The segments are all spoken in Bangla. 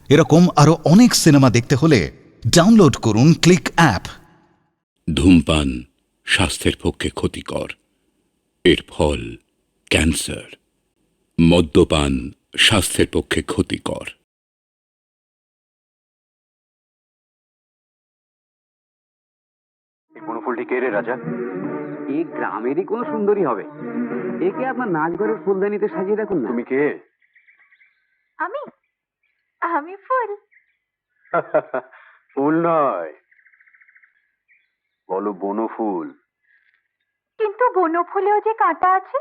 এরকম আরো অনেক সিনেমা দেখতে হলে ডাউনলোড করুন ক্লিক অ্যাপ। ধূমপান স্বাস্থ্যের পক্ষে ক্ষতিকর, এর ফল ক্যান্সার। মদ্যপান স্বাস্থ্যের পক্ষে ক্ষতিকর। এই বনফুলটি কে রে রাজা? এই গ্রামেরই কোনো সুন্দরী হবে। একে আপনার নাচঘরের ফুলদানিতে সাজিয়ে রাখুন না। তুমি কে? আমি আমি ফুল। ফুল নয়, বলো বনফুল। কিন্তু বনফুলেও যে কাঁটা আছে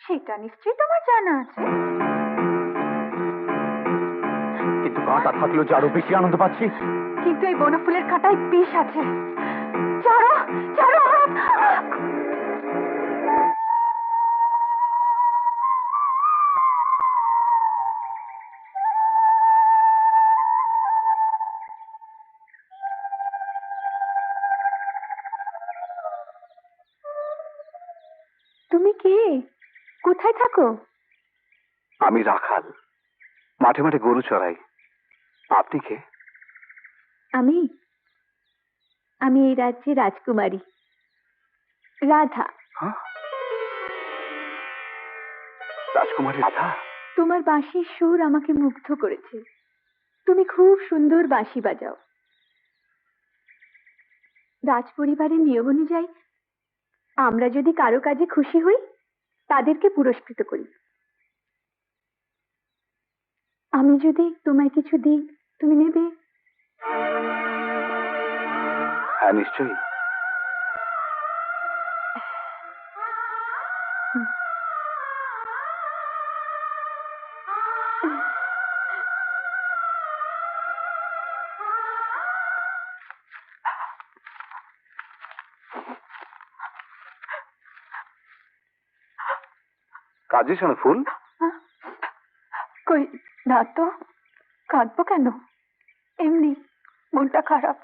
সেটা নিশ্চয়ই তোমার জানা আছে। কিন্তু কাঁটা থাকলেও যে আরো বেশি আনন্দ পাচ্ছি। কিন্তু এই বনফুলের কাঁটায় বিষ আছে। ছাড়ো ছাড়ো হাত! তুমি কে? কোথায় থাকো? আমি রাখাল, মাঠে মাঠে গরু চড়াই। আপনি কে? আমি আমি এই রাজ্যের রাজকুমারী রাধা। হ্যাঁ? রাজকুমারী রাধা? তোমার বাঁশির সুর আমাকে মুগ্ধ করেছে। তুমি খুব সুন্দর বাঁশি বাজাও। রাজ পরিবারের নিয়ম অনুযায়ী আমরা যদি কারো কাজে খুশি হই তাদেরকে পুরস্কৃত করি। আমি যদি তোমায় কিছু দিই তুমি নেবে? হ্যাঁ, নিশ্চয়ই। কাজিস না ফুল? কই না তো, কাঁদবো কেন? এমনি মনটা খারাপ।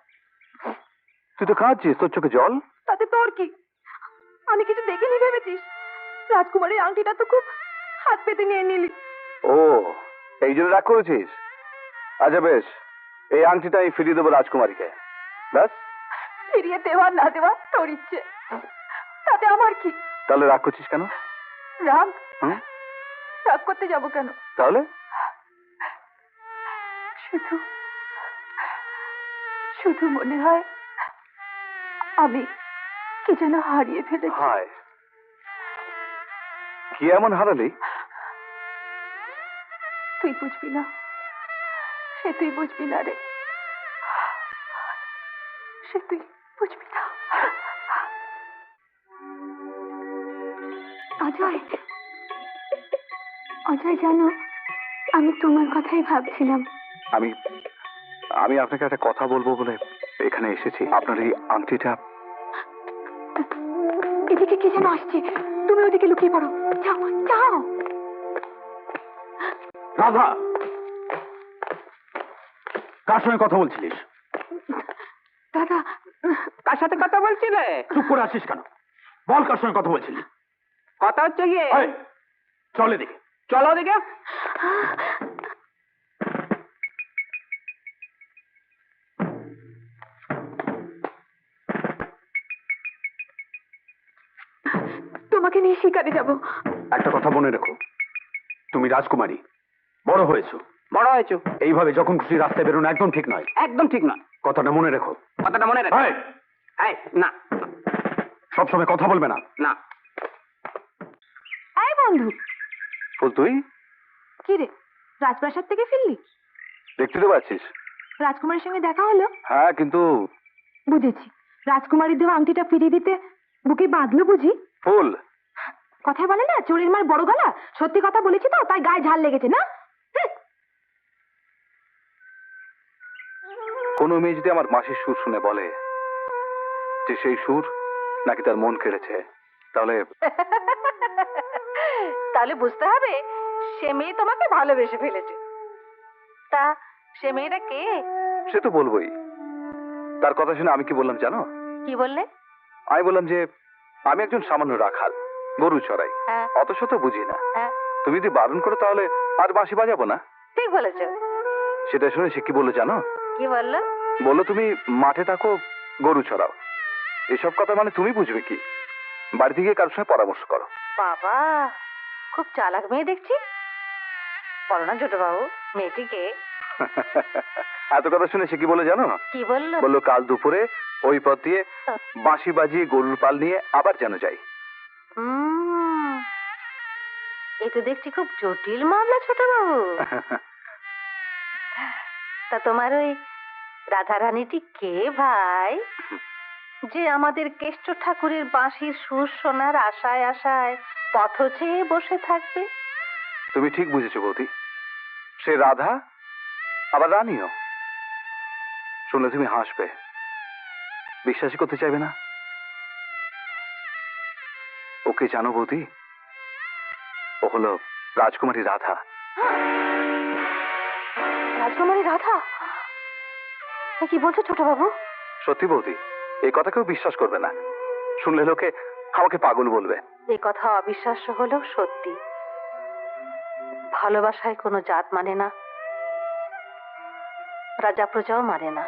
তুই তো কাঁদছিস, তোর চোখে জল। তাতে তোর কি? আমি কিছু দেখিনি ভেবেছিস? রাজকুমারীর আংটিটা তো খুব হাত পেতে নিয়ে নিলি। ও, এই জন্য রাগ করেছিস? আচ্ছা বেশ, এই আংটিটা আমি ফিরিয়ে দেবো রাজকুমারীকে। ব্যাস। ফিরিয়ে দেওয়া না দেওয়া তোর ইচ্ছে, তাতে আমার কি? তাহলে রাগ করছিস কেন? রাগ? হুম? রাগ করতে যাবো কেন? তাহলে? শুধু শুধু মনে হয় আমি কি যেন হারিয়ে ফেলেছি। হায়, কি এমন হারালি? তুই বুঝবি না, সে তুই বুঝবি না রে, সে তুই বুঝবি না। অজয়, অজয় জানো আমি তোমার কথাই ভাবছিলাম। আমি আমি আপনাকে একটা কথা বলবো বলে এখানে এসেছি। আপনার এই আংটিটা। এদিকে কে যেন আসছে, তুমি ওদিকে লুকিয়ে পড়ো। যাও যাও। রাধা, কার সঙ্গে কথা বলছিলিস? দাদা, কার সাথে কথা বলছিলে? চুপ করে আছিস কেন? বল, কার সঙ্গে কথা বলছিলি? কথা হচ্ছে গিয়ে চল এদিকে। চলো দিকে। তোমাকে নিয়ে শিকারে যাব। একটা কথা মনে রেখো, তুমি রাজকুমারী, বড় হয়েছো। বড় হয়েছো? এইভাবে যখন খুশি রাস্তায় বেরোনো একদম ঠিক নয়। একদম ঠিক নয়। কথাটা মনে রেখো। কথাটা মনে রাখ। এই, এই, না সবসময় কথা বলবে না। না। এই বন্ধু, ফুল, তুই কি রে রাজপ্রাসাদ থেকে ফিরলি? দেখতে তো পাচ্ছিস। রাজকুমারীর সঙ্গে দেখা হলো? হ্যাঁ, কিন্তু বুঝেছি, রাজকুমারীর দেওয়া আংটিটা ফিরিয়ে দিতে বুকে বাঁধলো বুঝি। ফুল, কথায় বলে না চোরের মার বড় গলা। সত্যি কথা বলেছি তো, তাই গায়ে ঝাল লেগেছে না? কোনো মেয়ে যদি আমার মাসির সুর শুনে বলে যে সেই সুর নাকি তার মন কেড়েছে, তাহলে তাহলে বুঝতে হবে সে মেয়ে তোমাকে ভালোবেসে ফেলেছে। তা সে মেয়েটা কে? সে তো বলবোই। তার কথা শুনে আমি কি বললাম জানো? কি বললে? আমি বললাম যে আমি একজন সামান্য রাখাল, গরু চড়াই, হ্যাঁ। অত শত বুঝি না। হ্যাঁ, তুমি যদি বারণ করো তাহলে আর বাঁশি বাজাবো না। ঠিক বলেছো। সেটা শুনে সে কি বললো জানো? কি বললো? বললো তুমি মাঠে থাকো, গরু চড়াও। এসব কথা মানে তুমি বুঝবে কি? বাড়িতে গিয়ে কারোর সঙ্গে পরামর্শ করো। বাবা, খুব চালাক মেয়ে দেখছি। বলো না ছোট বাবু, মেয়েটিকে। এত কথা শুনে সে কি বলে জানো? কি বললো? বললো কাল দুপুরে ওই পথ দিয়ে বাঁশি বাজিয়ে গরুর পাল নিয়ে আবার যেন যাই। এ তো দেখছি খুব জটিল মামলা ছোট বাবু। তা তোমার ওই রাধারানীটি কে ভাই, যে আমাদের কেষ্ট ঠাকুরের বাঁশির সুর শোনার আশায় আশায় পথ চেয়ে বসে থাকবে? তুমি ঠিক বুঝেছো বৌদি, সে রাধা আবার রানীও। শুনলে তুমি হাসবে, বিশ্বাসই করতে চাইবে না। ওকে জানো বৌদি? ও হলো রাজকুমারী রাধা। রাজকুমারী রাধা? এ কি বলছো ছোট বাবু? সত্যি বৌদি, এই কথা কেউ বিশ্বাস করবে না। শুনলে লোকে আমাকে পাগল বলবে। এই কথা অবিশ্বাস্য হলেও সত্যি। ভালোবাসায় কোনো জাত মানে না, রাজা প্রজাও মানে না।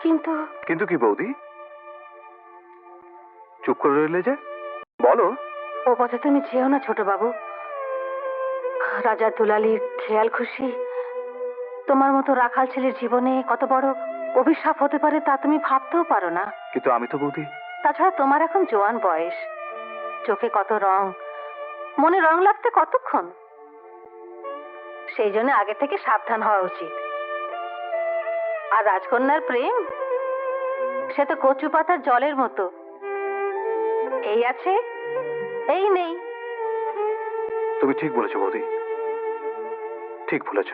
কিন্তু কিন্তু কি বৌদি, চুপ করে রইলে যে? বলো। ও পথে তুমি যেও না ছোট বাবু। রাজা দুলালির খেয়াল খুশি তোমার মতো রাখাল ছেলের জীবনে কত বড় অভিশাপ হতে পারে তা তুমি ভাবতেও পারো না। কিন্তু আমি তো বৌদি। তাছাড়া তোমার এখন জোয়ান বয়স, চোখে কত রং, মনে রং লাগতে কতক্ষণ। সেই জন্য আগে থেকে সাবধান হওয়া উচিত। আর রাজকন্যার প্রেম, সে তো কচু পাতার জলের মতো, এই আছে এই নেই। তুমি ঠিক বলেছো বৌদি, ঠিক বলেছ।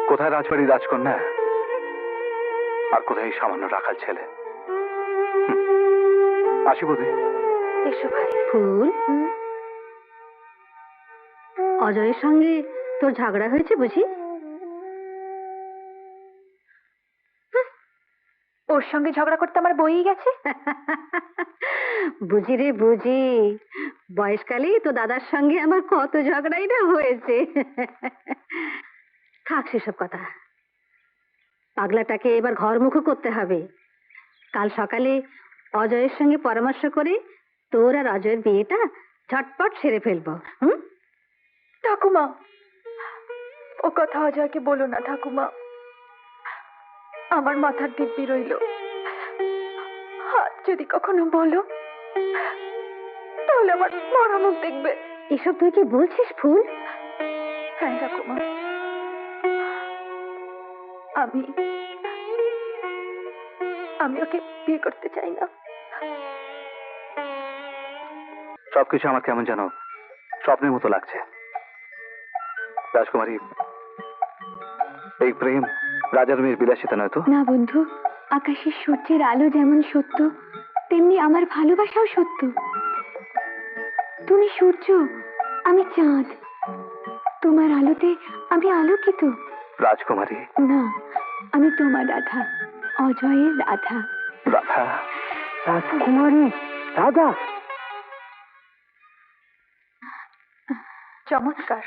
কোথায় রাজবাড়ির রাজকন্যা, আর কোথায় এই সামান্য রাখাল ছেলে? আসি বৌদি। এসো ভাই। ফুল, অজয়ের সঙ্গে তোর ঝগড়া হয়েছে বুঝি? ওর সঙ্গে ঝগড়া করতে আমার বই গেছে। বুঝি রে বুঝি, বয়সকালেই তো দাদার সঙ্গে আমার কত ঝগড়াই না হয়েছে। থাক সেসব কথা, পাগলাটাকে এবার ঘরমুখো করতে হবে। কাল সকালে অজয়ের সঙ্গে পরামর্শ করে তোর আর অজয়ের বিয়েটা ঝটপট সেরে ফেলবো। ঠাকুমা, ও কথা অজয়কে বলো না ঠাকুমা, আমার মাথার দিব্যি রইল। যদি কখনো বলো তাহলে আমার মরা মুখ দেখবে। এসব তুই কি বলছিস ফুল? হ্যাঁ ঠাকুমা, আমি ওকে বিয়ে করতে চাই না। সবকিছু আমার কেমন যেন স্বপ্নের মতো লাগছে। রাজকুমারী, এই প্রেম রাজার মেয়ের বিলাসিতা নয় তো? না বন্ধু, আকাশের সূর্যের আলো যেমন সত্য, তেমনি আমার ভালোবাসাও সত্য। তুমি সূর্য, আমি চাঁদ, তোমার আলোতে আমি আলোকিত। রাজকুমারী না, আমি তোমার রাধা, অজয়ের রাধা। রাধা? রাজকুমারী রাধা? চমৎকার।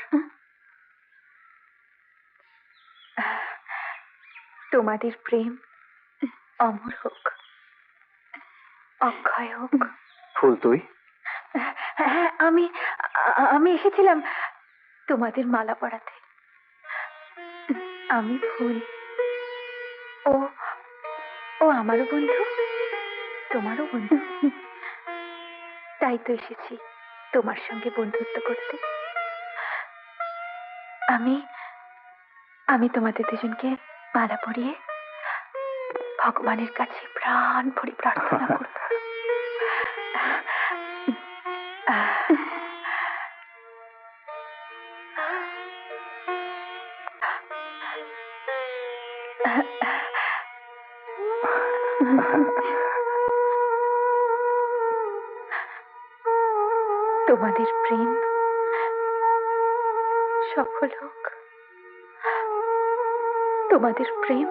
তোমাদের প্রেম অমর হোক, অক্ষয় হোক। ফুল তুই? হ্যাঁ, আমি এসেছিলাম তোমাদের মালা পরাতে। আমি ফুল, ও আমারও বন্ধু, তোমারও বন্ধু। তাই তো এসেছি তোমার সঙ্গে বন্ধুত্ব করতে। আমি তোমাদের দুজনকে মালা পরিয়ে ভগবানের কাছে প্রাণ ভরে প্রার্থনা করব। তোমাদের প্রেম সফল হোক, তোমাদের প্রেম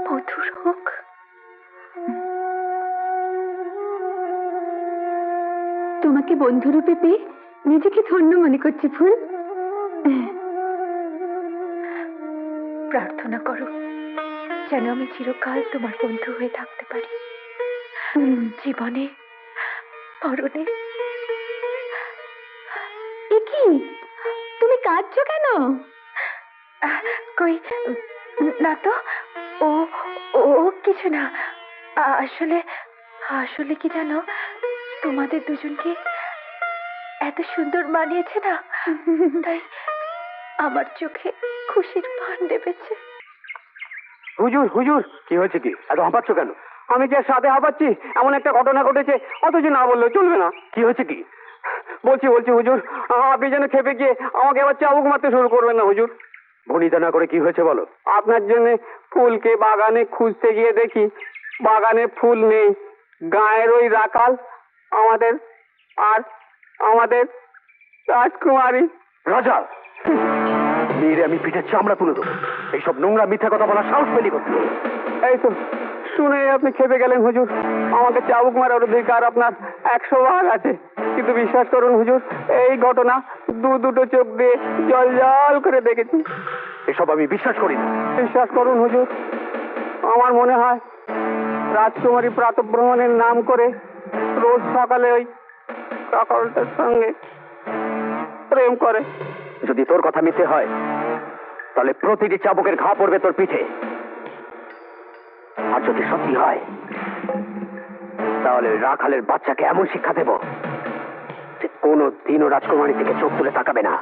মধুর হোক। তোমাকে বন্ধুরূপে পেয়ে নিজেকে ধন্য মনে করছি ফুল। প্রার্থনা করো যেন আমি চিরকাল তোমার বন্ধু হয়ে থাকতে পারি, জীবনে মরণে। এ কি, তুমি কাঁদছো কেন? কই না তো, ও ও কিছু না। আসলে আসলে কি জানো, তোমাদের দুজনকে এত সুন্দর মানিয়েছে না, তাই আমার চোখে খুশির পান নেমেছে। হুজুর হুজুর, কি হয়েছে? কি এত হাঁপাচ্ছ কেন? আমি যে সাথে হাঁপাচ্ছি এমন একটা ঘটনা ঘটেছে, অথচ না বললে চলবে না। কি হয়েছে? কি বলছি বলছি হুজুর, আপনি যেন খেপে গিয়ে আমাকে আবার চাবুক মারতে শুরু করবেন না হুজুর। ভনিতা না করে কি হয়েছে বলো। আপনার জন্য ফুলকে বাগানে খুঁজতে গিয়ে দেখি বাগানে ফুল নেই, গায়ের ওই রাখাল আমাদের আর আমাদের রাজকুমারী। রাজা মেয়েরে আমি পিঠের চামড়া তুলে দেবো। এইসব নোংরা মিথ্যা কথা বলার সাহস পেলি করতে। এই তো শুনে আপনি খেপে গেলেন হুজুর। আমাকে চাবুক মারার অধিকার আপনার 100 ভাগ আছে, কিন্তু বিশ্বাস করুন হুজুর, এই ঘটনা দুটো চোখ দিয়ে জল জল করে দেখেছি। এসব আমি বিশ্বাস করি না। বিশ্বাস করুন হুজুর, আমার মনে হয় রাজকুমারী প্রাতঃভ্রমণের নাম করে রোজ সকালে ওই কাকলটার সঙ্গে প্রেম করে। যদি তোর কথা মিথ্যে হয় তাহলে প্রতিটি চাবুকের ঘা পড়বে তোর পিঠে। আর যদি সত্যি হয় তাহলে রাখালের বাচ্চাকে এমন শিক্ষা দেব যে কোনো দিনও রাজকুমারী থেকে চোখ তুলে তাকাবে না।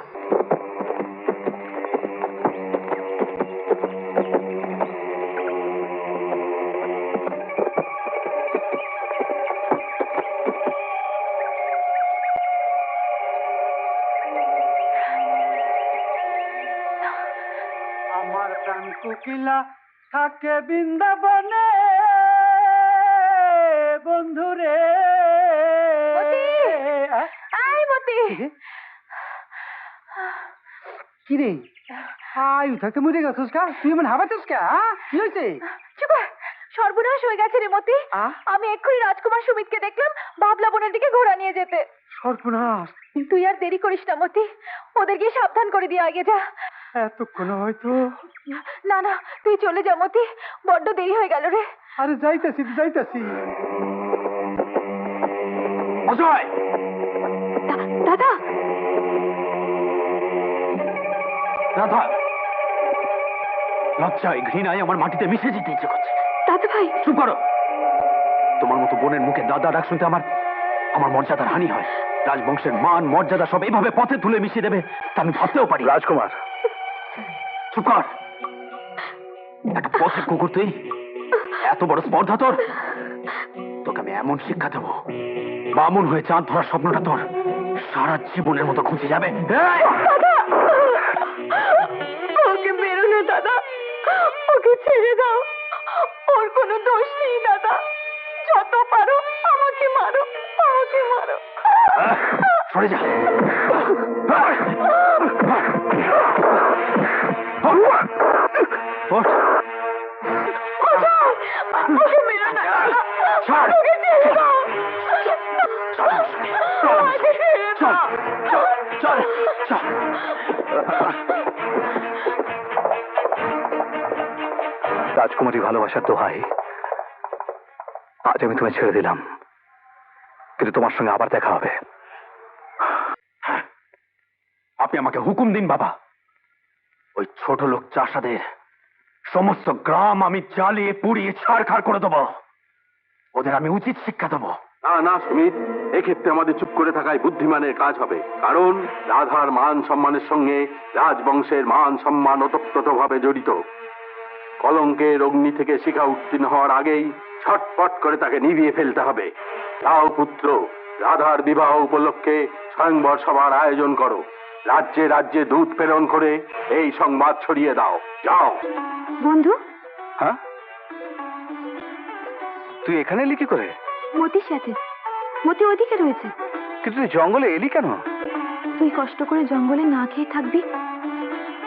আমার প্রাণ কোকিলা থাকে বৃন্দাবনে, বন্ধুরে। কি রে, আয়ু থাকতে মরে গেছিস কা? তুই এমন হাবাচ্ছিস কা? কি হয়েছে? সর্বনাশ হয়ে গেছে রে মতি। আমি এক্ষুনি রাজকুমার সুমিতকে দেখলাম বাবলা বনের দিকে ঘোড়া নিয়ে যেতে। সর্বনাশ! তুই আর দেরি করিস না মতি, ওদের গিয়ে সাবধান করে দিয়ে আগে যা। এতক্ষণ হয়তো। না না, তুই চলে যা মতি, বড্ড দেরি হয়ে গেল রে। আরে যাইতাছি যাইতাছি। অজয়! দাদা! রাধা, লজ্জায় ঘৃণায় আমার মাটিতে মিশে যেতে ইচ্ছে করছে। দাদা ভাই! চুপ করো। তোমার মতো বোনের মুখে দাদা ডাক শুনতে আমার মর্যাদার হানি হয়। রাজবংশের মান মর্যাদা সব এইভাবে পথে তুলে মিশিয়ে দেবে তা আমি ভাবতেও পারি। রাজকুমার চুপ কর। একটা পথের কুকুর তুই, এত বড় স্পর্ধা তোর। তোকে আমি এমন শিক্ষা দেবো, বামুন হয়ে চাঁদ ধরার স্বপ্নটা তোর সারা জীবনের মতো খুঁজে যাবে। ওকে বেরোনো দাদা, ওকে ছেড়ে দাও। ওর কোনো দোষ নেই দাদা, যত পারো আমাকে মারো, আমাকে মারো। সরে যা। ওঠ। ওকে মেরো না, ছাড়। ওকে ছেড়ে দাও। আমাকে ছেড়ে দাও। চল চল। রাজকুমারী ভালোবাসার দোহাই, আজ আমি তোমায় ছেড়ে দিলাম, কিন্তু তোমার সঙ্গে আবার দেখা হবে। আপনি আমাকে হুকুম দিন বাবা। ওই ছোট লোক চাষাদের সমস্ত গ্রাম আমি জ্বালিয়ে পুড়িয়ে ছাড়খাড় করে দেবো। ওদের আমি উচিত শিক্ষা দেবো। না না সুমিত, এক্ষেত্রে আমাদের চুপ করে থাকাই বুদ্ধিমানের কাজ হবে। কারণ রাধার মান সম্মানের সঙ্গে রাজবংশের মান সম্মান ওতপ্রোতভাবে জড়িত। কলঙ্কের অগ্নি থেকে শিখা উত্তীর্ণ হওয়ার আগেই ছটপট করে তাকে নিভিয়ে ফেলতে হবে। তাও পুত্র, রাধার বিবাহ উপলক্ষে স্বয়ংবর সভার আয়োজন করো। রাজ্যে রাজ্যে দূত প্রেরণ করে এই সংবাদ ছড়িয়ে দাও। যাও। বন্ধু, হ্যাঁ, তুই এখানে এলি কি করে? মতির সাথে। মতি ওদিকে রয়েছে। কিন্তু তুই জঙ্গলে এলি কেন? তুই কষ্ট করে জঙ্গলে না খেয়ে থাকবি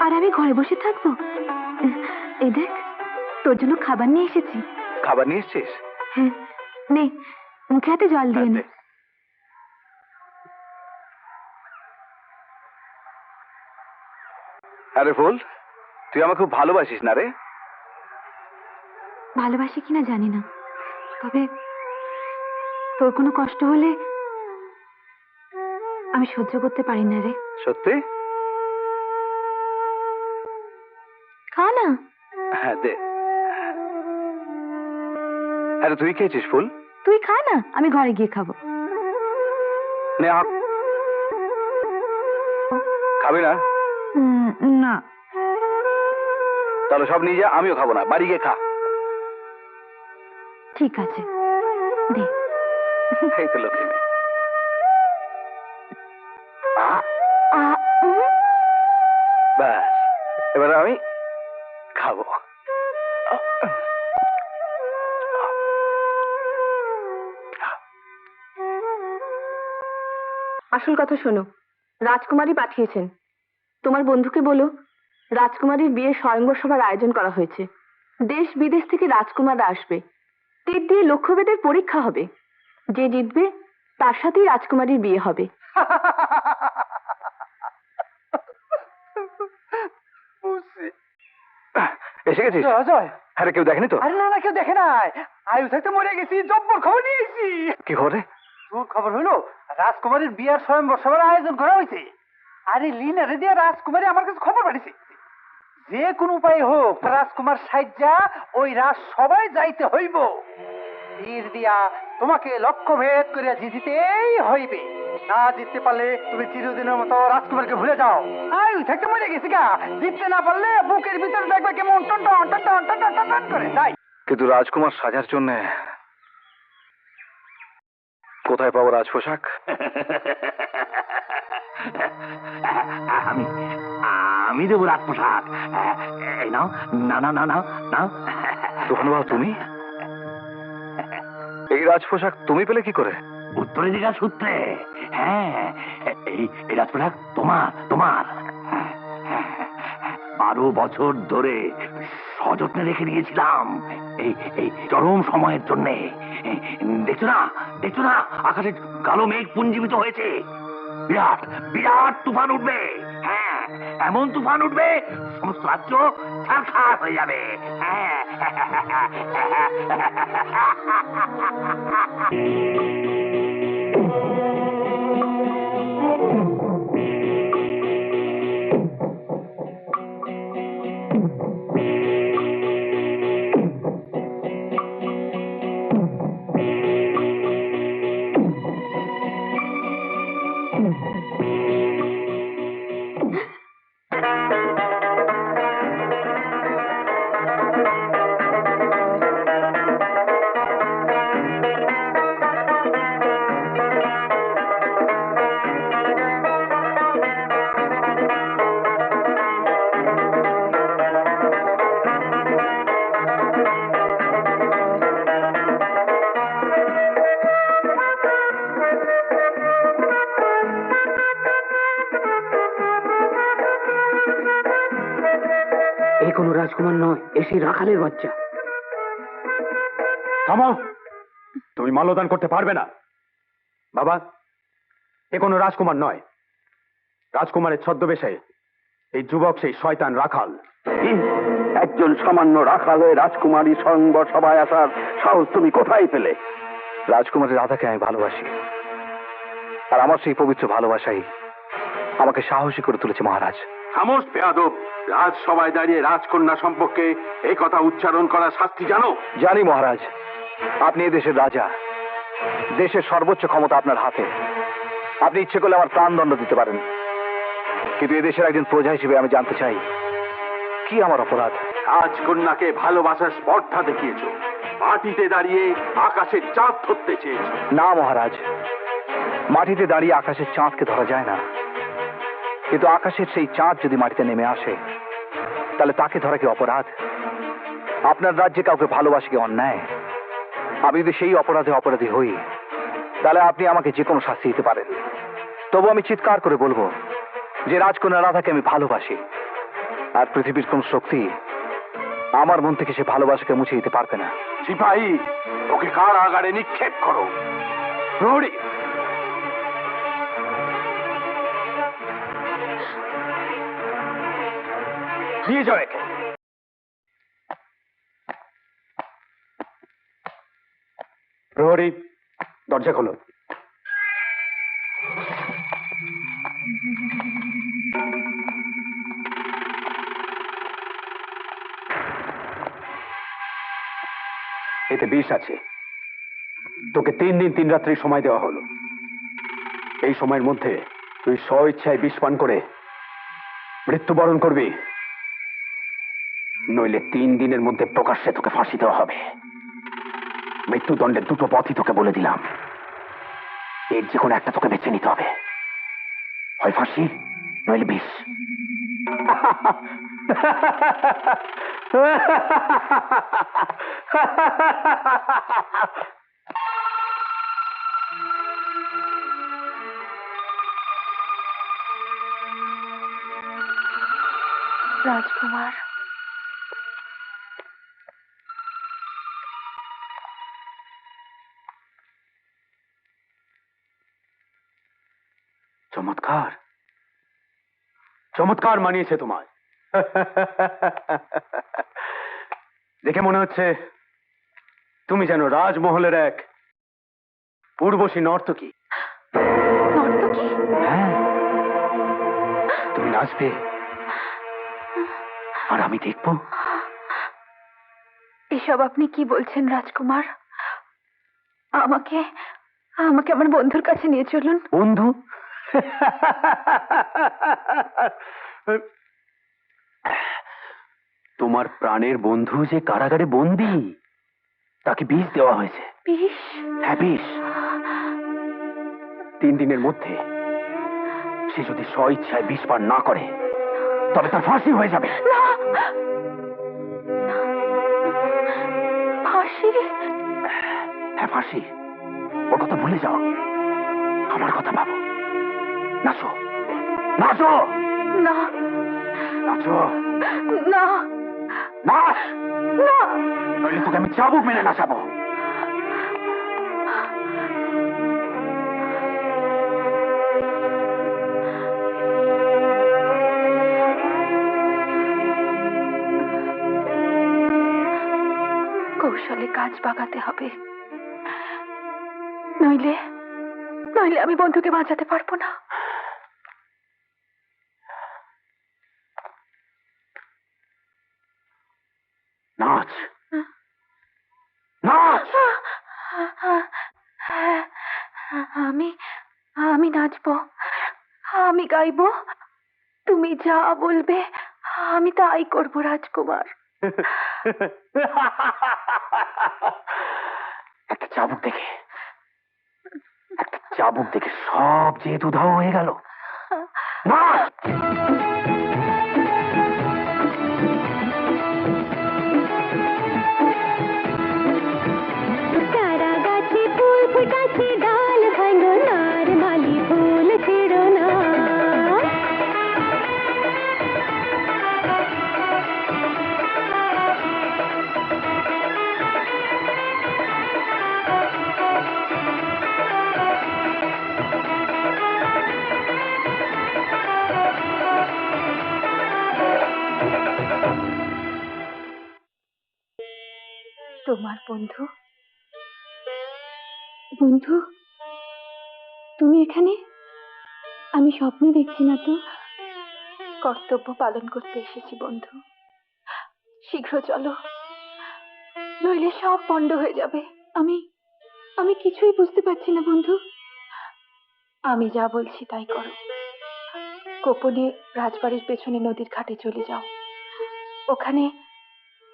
আর আমি ঘরে বসে থাকবো। এই দেখ, তোর জন্য খাবার নিয়ে এসেছি। খাবার নিয়ে এসছিস? হ্যাঁ, নে মুখে হাতে জল দিয়ে নে। আরে ফুল, তুই আমাকে খুব ভালোবাসিস না রে? ভালোবাসি কিনা জানি না, তবে তোর কোনো কষ্ট হলে আমি সহ্য করতে পারি না রে। সত্যি? খা না। হ্যাঁ দে। আরে তুই খেয়েছিস ফুল? তুই খা না, আমি ঘরে গিয়ে খাবো। নে খাবি না? না। তাহলে সব নিয়ে যা, আমিও খাবো না, বাড়ি গিয়ে খা। ঠিক আছে, দে। এই তো লক্ষ্মী মেয়ে। ব্যাস, এবার আমি খাবো। আসল কথা শোনো, রাজকুমারী পাঠিয়েছেন। তোমার বন্ধুকে বলো রাজকুমারীর বিয়ের স্বয়ংবর সভার আয়োজন করা হয়েছে। দেশ বিদেশ থেকে রাজকুমাররা আসবে। তীর দিয়ে লক্ষ্যভেদের পরীক্ষা হবে। যে জিতবে তার সাথেই রাজকুমারীর বিয়ে হবে। এসে গেছিস? অজয়, আরে কেউ দেখেনি তো? আরে না না, কেউ দেখে নাই। আয়ু থাকতে মরে গেছি, জব্বর খবর নিয়ে গেছি। কি খবরে? তোর খবর হলো রাজকুমারীর বিয়ার স্বয়ংবর সভার আয়োজন করা হয়েছে। আরে লিনারে দিয়া রাজকুমারী আমার কাছে খবর পাঠিয়েছে। যে কোন উপায় হোক রাজকুমার সাজ্জা ওই রাজ সবাই যাইতে হইব। তীর দিয়া তোমাকে লক্ষ্য ভেদ করিয়া জিতিতেই হইবে। না জিততে পারলে তুমি চিরদিনের মতো রাজকুমারকে ভুলে যাও। আয়ু থাকতে মরে গেছি গা। জিততে না পারলে বুকের ভিতরে দেখবে কেমন টন টন টন টন টন টন টন করে তাই। কিন্তু রাজকুমার সাজার জন্য কোথায় পাবো রাজ পোশাক? আমি দেবো রাজ পোশাক। এই নাও, না না না না নাও। তুফান বাবু, তুমি এই রাজ পোশাক তুমি পেলে কি করে? উত্তরাধিকার সূত্রে। হ্যাঁ, এই রাজ পোশাক তোমার তোমার 12 বছর ধরে সযত্নে রেখে দিয়েছিলাম এই এই চরম সময়ের জন্য। দেখছো না, দেখছো না, আকাশে কালো মেঘ পুঞ্জীবিত হয়েছে। বিরাট বিরাট তুফান উঠবে। হ্যাঁ, এমন তুফান উঠবে সমস্ত রাজ্য ছারখার হয়ে যাবে। হ্যাঁ। এ কোনো রাজকুমার নয়, এসে রাখালের বাচ্চা। থামো, তুমি মাল্যদান করতে পারবে না। বাবা, এ কোনো রাজকুমার নয়। রাজকুমারের ছদ্মবেশে এই যুবক সেই শয়তান রাখাল। একজন সামান্য রাখাল হয়ে রাজকুমারী স্বয়ংবর সভায় আসার সাহস তুমি কোথায় পেলে? রাজকুমারী রাধাকে আমি ভালোবাসি, আর আমার সেই পবিত্র ভালোবাসাই আমাকে সাহসী করে তুলেছে মহারাজ। খামোশ বেয়াদব! রাজসভায় দাঁড়িয়ে রাজকন্যা সম্পর্কে এই কথা উচ্চারণ করা শাস্তি জানো? জানি মহারাজ, আপনি এই দেশের রাজা। দেশের সর্বোচ্চ ক্ষমতা আপনার হাতে। আপনি ইচ্ছে করলে আমার প্রাণদণ্ড দিতে পারেন, কিন্তু এদেশের একজন প্রজা হিসেবে আমি জানতে চাই কি আমার অপরাধ? রাজকন্যাকে ভালোবাসার স্পর্ধা দেখিয়েছ, মাটিতে দাঁড়িয়ে আকাশের চাঁদ ধরতে চেয়েছ। না মহারাজ, মাটিতে দাঁড়িয়ে আকাশের চাঁদকে ধরা যায় না, কিন্তু আকাশের সেই চাঁদ যদি মাটিতে নেমে আসে তাহলে তাকে ধরা কি অপরাধ? আপনার রাজ্যে কাউকে ভালোবাসি কি অন্যায়? আমি যদি সেই অপরাধে অপরাধী হই তাহলে আপনি আমাকে যে কোনো শাস্তি দিতে পারেন, তবু আমি চিৎকার করে বলবো যে রাজকন্যা রাধাকে আমি ভালোবাসি, আর পৃথিবীর কোন শক্তি আমার মন থেকে সে ভালোবাসাকে মুছে দিতে পারবে না। সিপাহী, ওকে কারাগারে নিক্ষেপ করো। প্রহরী, নিয়ে যাও একে। প্রহরী, দরজা খোলো। এতে বিষ আছে। তোকে 3 দিন 3 রাত্রি সময় দেওয়া হলো। এই সময়ের মধ্যে তুই স্বইচ্ছায় বিষ পান করে মৃত্যুবরণ করবি, নইলে 3 দিনের মধ্যে প্রকাশ্যে তোকে ফাঁসি দেওয়া হবে। মৃত্যুদণ্ডের দুটো পথই তোকে বলে দিলাম, এর যে কোনো একটা তোকে বেছে নিতে হবে, হয় ফাঁসি নইলে বিষ। রাজকুমার, চমৎকার, চমৎকার মানিয়েছে তোমায়। দেখে মনে হচ্ছে তুমি যেন রাজমহলের এক পূর্বশী নর্তকী। নর্তকী? হ্যাঁ, তুমি নাচবে আর আমি দেখবো। এসব আপনি কি বলছেন রাজকুমার? আমাকে আমাকে আমার বন্ধুর কাছে নিয়ে চলুন। বন্ধু? তোমার প্রাণের বন্ধু যে কারাগারে বন্দী, তাকে বিষ দেওয়া হয়েছে। বিষ? হ্যাঁ, বিষ। 3 দিনের মধ্যে সে যদি স্বইচ্ছায় বিষ পান না করে তবে তার ফাঁসি হয়ে যাবে। না, ফাঁসি? হ্যাঁ, ফাঁসি। ওর কথা ভুলে যাও, আমার কথা ভাবো। নাচো, নাচো, না, নাচো, না, নাচ, না। নইলে তোকে আমি চাবুক মেরে নাচাবো। কৌশলে কাজ বাগাতে হবে, নইলে নইলে আমি বন্ধুকে বাঁচাতে পারবো না। নাচ, নাচ। আমি আমি নাচবো, আমি গাইবো, তুমি যা বলবে আমি তাই করবো রাজকুমার। একটা চাবুক দেখে, একটা চাবুক দেখে সব যেহেতু উধাও হয়ে গেল। নাচ। তোমার বন্ধু? বন্ধু, তুমি এখানে? আমি স্বপ্ন দেখছি না তো? কর্তব্য পালন করতে এসেছি বন্ধু, শীঘ্র চলো, নইলে সব পণ্ড হয়ে যাবে। আমি আমি কিছুই বুঝতে পারছি না বন্ধু। আমি যা বলছি তাই করো। গোপনে রাজবাড়ির পেছনে নদীর ঘাটে চলে যাও। ওখানে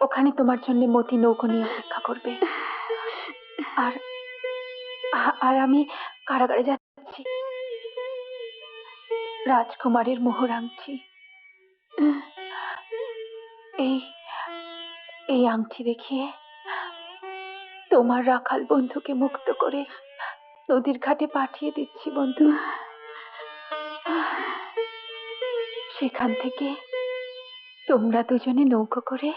ওখানে তোমার জন্য মতি নৌকো নিয়ে অপেক্ষা করবে। আর আর আমি কারাগারে যাচ্ছি। রাজকুমারীর মোহর আংটি, এই এই আংটি দেখিয়ে তোমার রাখাল বন্ধুকে মুক্ত করে নদীর ঘাটে পাঠিয়ে দিচ্ছি বন্ধু। সেখান থেকে তোমরা দুজনে নৌকো করে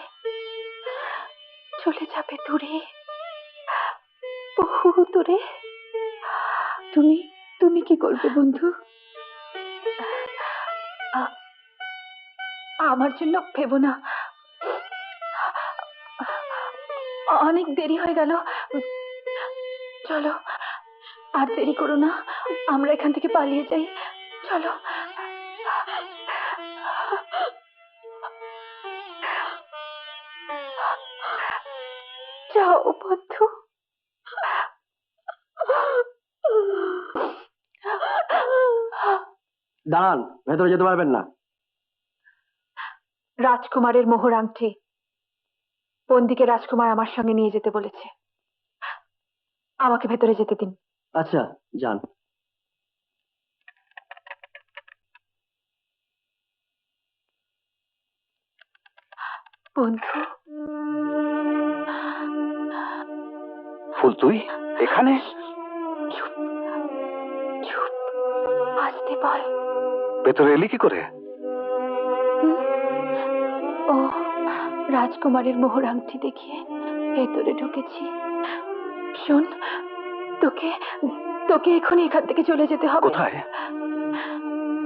চলে যাবে দূরে, বহু দূরে। তুমি তুমি কি করবে বন্ধু? আমার জন্য ভেবো না, অনেক দেরি হয়ে গেল। চলো, আর দেরি করো না, আমরা এখান থেকে পালিয়ে যাই। চলো। যাও বন্ধু। দাঁড়ান, ভেতরে যেতে পারবেন না। রাজকুমারের মোহর আংটি বন্দিকে রাজকুমার আমার সঙ্গে নিয়ে যেতে বলেছে। আমাকে ভেতরে যেতে দিন। আচ্ছা, যান। বন্ধু, ফুল তুই এখানে? চুপ চুপ, আসতে বল। ভেতরে এলি কি করে? ও রাজকুমারের মোহর আংটি দেখিয়ে ভেতরে ঢুকেছি। শোন, তোকে তোকে এখনই এখান থেকে চলে যেতে হবে। কোথায়?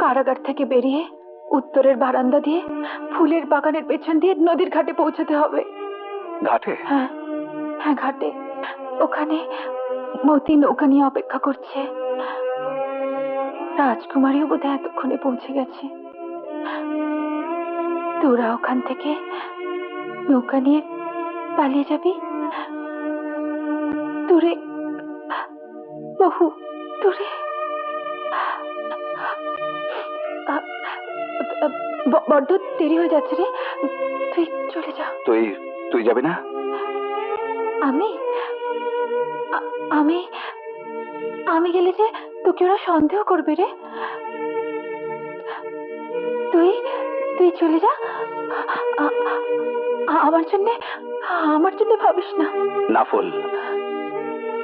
কারাগার থেকে বেরিয়ে উত্তরের বারান্দা দিয়ে ফুলের বাগানের পেছন দিয়ে নদীর ঘাটে পৌঁছাতে হবে। ঘাটে? হ্যাঁ হ্যাঁ, ঘাটে। ওখানে মতি নৌকা নিয়ে অপেক্ষা করছে। রাজকুমারীও বোধহয় এতক্ষণে পৌঁছে গেছে। তোরা ওখান থেকে নৌকা নিয়ে পালিয়ে যাবি। দূরে, বহু দূরে। বড্ড দেরি হয়ে যাচ্ছে রে, তুই চলে যা। তুই তুই যাবি না? আমি আমি আমি গেলে যে তোকে ওরা সন্দেহ করবে রে। তুই তুই চলে যা। আমার জন্য ভাবিস না। না ফুল,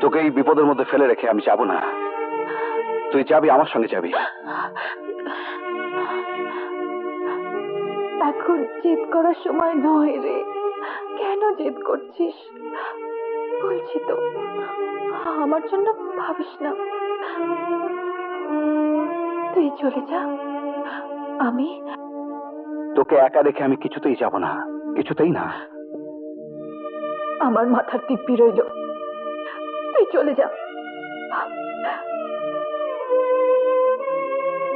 তোকে এই বিপদের মধ্যে ফেলে রেখে আমি যাব না। তুই যাবি, আমার সঙ্গে যাবি। এখন জেদ করার সময় নয় রে। কেন জেদ করছিস? বলছি তো, আমার জন্য ভাবিস না। তুই চলে যা। আমি তোকে একা রেখে আমি কিছুতেই যাব না, কিছুতেই না। আমার মাথার দিব্যি রইল, তুই চলে যা।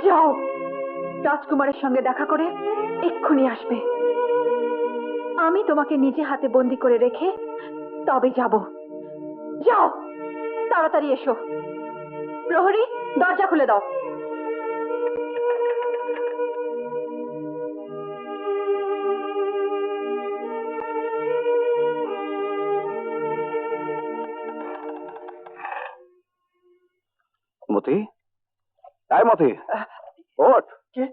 যাও, রাজকুমারের সঙ্গে দেখা করে এক্ষুনি আসবে। আমি তোমাকে নিজে হাতে বন্দি করে রেখে তবে যাব। যাও, তাড়াতাড়ি এসো। প্রহরী, দরজা খুলে দাও। মতি, আয় মতি, ওঠ। কে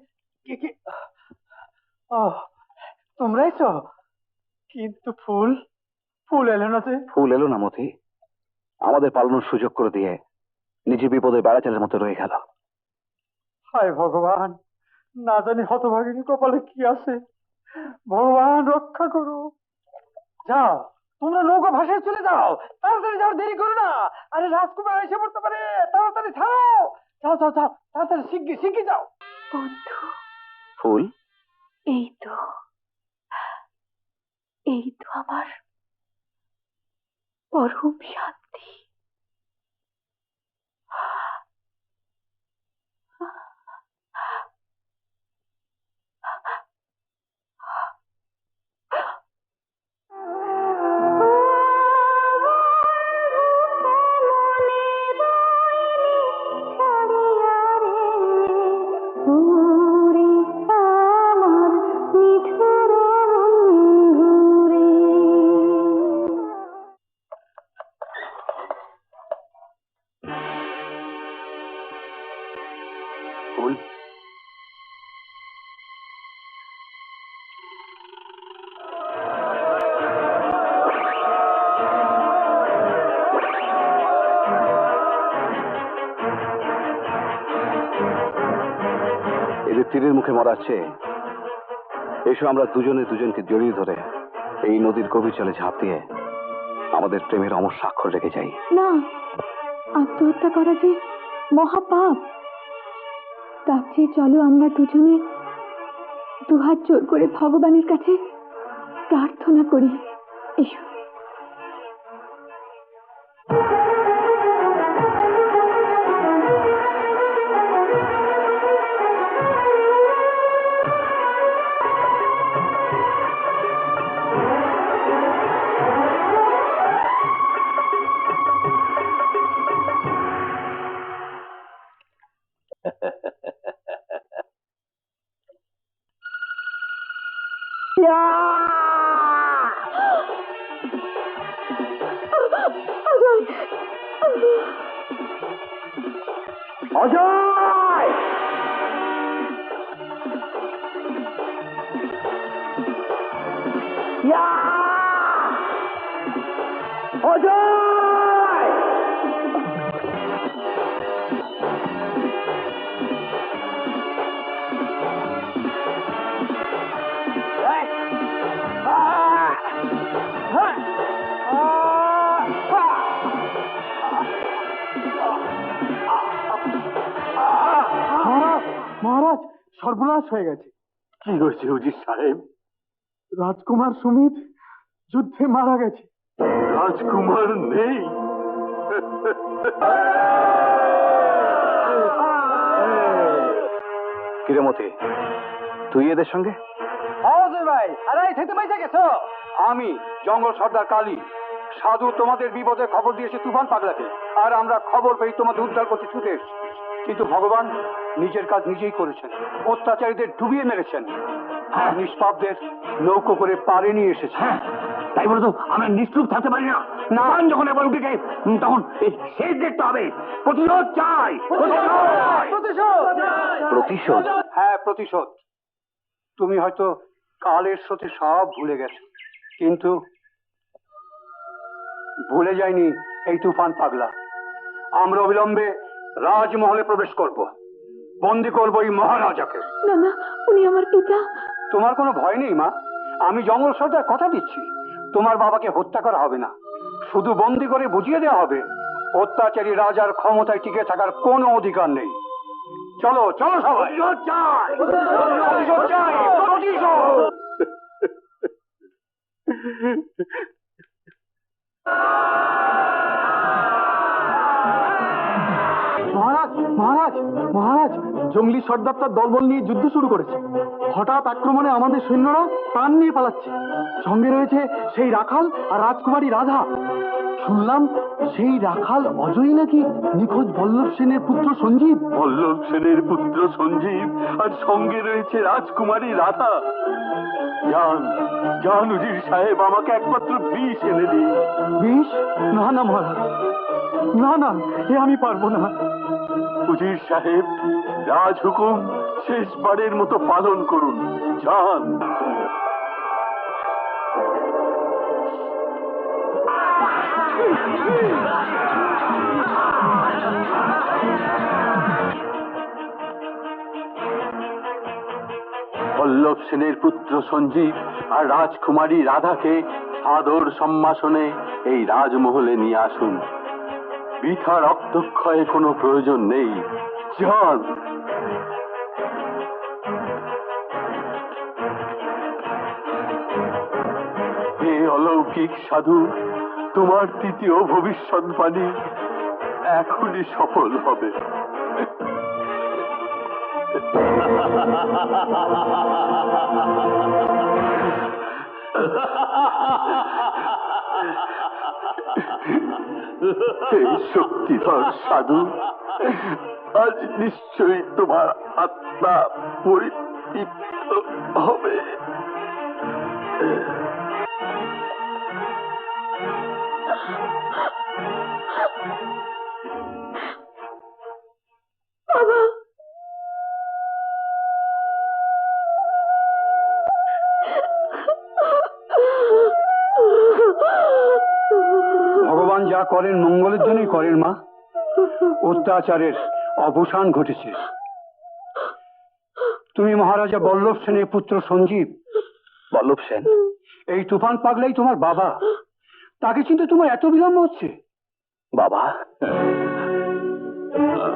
কে কে? ও, তোমরা এসো? কিন্তু ফুল ফুল এলো না যে। ফুল এলো না মতি, আমাদের পালানোর সুযোগ করে দিয়ে নিজে বিপদে বেড়াচালের মতো রয়ে গেল। হায় ভগবান, না জানি হতভাগিনী কপালে কি আছে। ভগবান রক্ষা করো। যাও, তোমরা নৌকা ভাসায় চলে যাও। তাড়াতাড়ি যাও, দেরি করো না। আরে রাজকুমার এসে পড়তে পারে, তাড়াতাড়ি ছাড়ো। যাও যাও যাও, তাড়াতাড়ি শিগগির শিগগির যাও। বন্ধু, ফুল, এই তো আমার পরম শান্তি। ফুল, এদের তীরের মুখে মরাচ্ছে। এসো আমরা দুজনে দুজনকে জড়িয়ে ধরে এই নদীর গভীর জলে ঝাঁপ দিয়ে আমাদের প্রেমের অমর স্বাক্ষর রেখে যাই। না, আত্মহত্যা করা যে মহাপাপ। তার চেয়ে চলো আমরা দুজনে দুহাত জোর করে ভগবানের কাছে প্রার্থনা করি। এসো। অজয়! অজয়! মহারাজ, সর্বনাশ হয়ে গেছে। কি হয়েছে উজির সাহেব? রাজকুমার সুমিত যুদ্ধে মারা গেছে। রাজকুমার নেই? কিরে মতি, তুই এদের সঙ্গে? অজয় ভাই, আরে থেকে বাইসে গেছো? আমি জঙ্গল সর্দার কালী সাধু তোমাদের বিপদের খবর দিয়েছে তুফান পাগলাকে, আর আমরা খবর পেয়ে তোমাদের উদ্ধার করতে ছুটে এসেছি। কিন্তু ভগবান নিজের কাজ নিজেই করেছেন, অত্যাচারীদের ডুবিয়ে মেরেছেন, নিষ্পাপদের নৌকো করে পারে নিয়ে এসেছে। তাই বলে তো আমরা নিশ্চুপ থাকতে পারি না। না, যখন এবার উঠেছে তখন শেষ দেখতে হবে। প্রতিশোধ চাই, প্রতিশোধ? হ্যাঁ, প্রতিশোধ। তুমি হয়তো কালের সাথে সব ভুলে গেছো, কিন্তু ভুলে যায়নি এই তুফান পাগলা। আমরা অবিলম্বে রাজমহলে প্রবেশ করব, বন্দি করবো এই মহারাজাকে। না না, উনি আমার পিতা। তোমার কোনো ভয় নেই মা, আমি জঙ্গল সর্দার কথা দিচ্ছি, তোমার বাবাকে হত্যা করা হবে না, শুধু বন্দি করে বুঝিয়ে দেওয়া হবে অত্যাচারী রাজার ক্ষমতায় টিকে থাকার কোনো অধিকার নেই। চলো চলো সবাই। প্রতিশোধ চাই, প্রতিশোধ চাই, প্রতিশোধ। মহারাজ, মহারাজ, মহারাজ, জঙ্গলি সর্দার তার দলবল নিয়ে যুদ্ধ শুরু করেছে। হঠাৎ আক্রমণে আমাদের সৈন্যরা প্রাণ নিয়ে পালাচ্ছে। সঙ্গে রয়েছে সেই রাখাল আর রাজকুমারী রাধা। শুনলাম সেই রাখাল অজয় নাকি নিখোঁজ বল্লভ সেনের পুত্র সঞ্জীব। বল্লভ সেনের পুত্র সঞ্জীব, আর সঙ্গে রয়েছে রাজকুমারী রাধা। জান জান উজির সাহেব, আমাকে একমাত্র বিষ এনে দিন। বিষ? না না মহারাজ, না না, এ আমি পারবো না। উজির সাহেব, রাজ হুকুম শেষবারের মতো পালন করুন। যান। বল্লভ সেনের পুত্র সঞ্জীব আর রাজকুমারী রাধাকে সাদর সম্ভাষণে এই রাজমহলে নিয়ে আসুন। বৃথা রক্তক্ষয়ে কোনো প্রয়োজন নেই। যান। হে অলৌকিক সাধু, তোমার তৃতীয় ভবিষ্যৎবাণী এখনই সফল হবে। এই শক্তিধর সাধু, আজ নিশ্চয়ই তোমার আত্মা পরিতৃপ্ত হবে। বাবা, ভগবান যা করেন মঙ্গলের জন্যই করেন মা। অত্যাচারের অবসান ঘটেছে। তুমি মহারাজা বল্লভ সেনের পুত্র সঞ্জীব। বল্লভ সেন, এই তুফান পাগলাই তোমার বাবা। তাকে চিনতে তোমার এত বিলম্ব হচ্ছে? বাবা,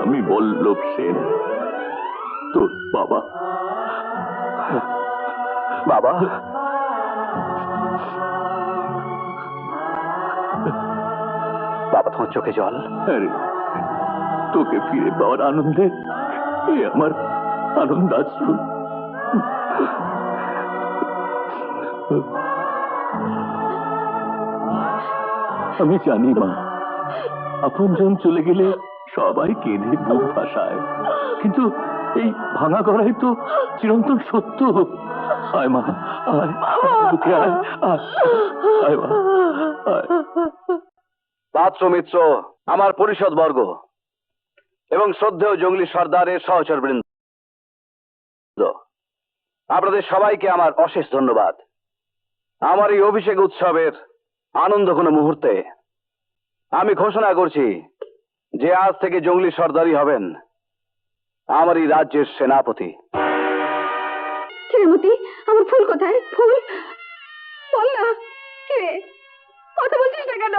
আমি বল্লভ সেন, তোর বাবা। বাবা, বাবা তোমার চোখে জল? আরে তোকে ফিরে পাওয়ার আনন্দে এ আমার আনন্দাশ্রু। আমি জানি মা, আপনজন চলে গেলে সবাই কেঁদে বুক ভাসায়, কিন্তু এই ভাঙা গড়াই তো চিরন্তন সত্য। আয় মা, আয় বুকে আয়, আয় মা, আয়। পাত্র মিত্র, আমার পরিষদ বর্গ এবং শ্রদ্ধেয় জঙ্গলি সর্দারের সহচর বৃন্দ, আপনাদের সবাইকে আমার অশেষ ধন্যবাদ। আমার এই অভিষেক উৎসবের আনন্দ কোনো মুহূর্তে আমি ঘোষণা করছি যে আজ থেকে জঙ্গলি সর্দারই হবেন আমার এই রাজ্যের সেনাপতি। কিরেমতি, আমার ফুল কোথায়? ফুল বল না। কে কথা বলছিস না কেন?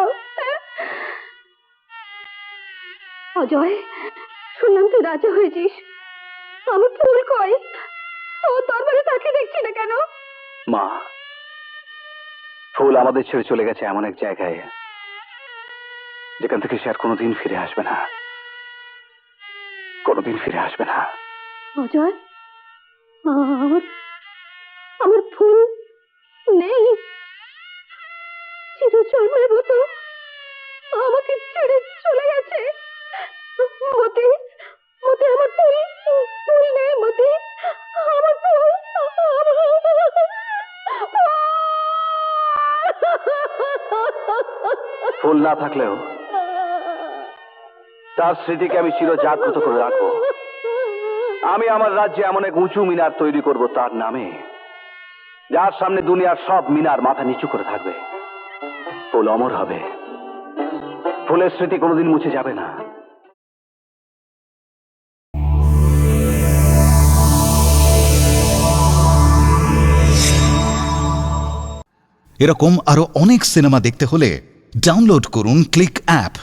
অজয়, শুনলাম তুই রাজা হয়েছিস, আমার ফুল কই? তোর দরবারে তাকে দেখছি না কেন? মা, ফুল আমাদের ছেড়ে চলে গেছে এমন এক জায়গায় যেখান থেকে সে আর কোনোদিন ফিরে আসবে না, কোনোদিন ফিরে আসবে না। অজয়, আমার ফুল নেই, চিরজন্মের মতো আমাকে ছেড়ে চলে গেছে। মতি, মতি, আমার ফুল, ফুল নেই মতি, আমার ফুল, ফুল না থাকলেও তার স্মৃতিকে আমি চির জাগ্রত করে রাখবো। আমি আমার রাজ্যে এমন এক উঁচু মিনার তৈরি করব তার নামে, যার সামনে দুনিয়ার সব মিনার মাথা নিচু করে থাকবে। ফুল অমর হবে, ফুলের স্মৃতি কোনোদিন মুছে যাবে না। এরকম আরো অনেক সিনেমা দেখতে হলে ডাউনলোড করুন ক্লিক অ্যাপ।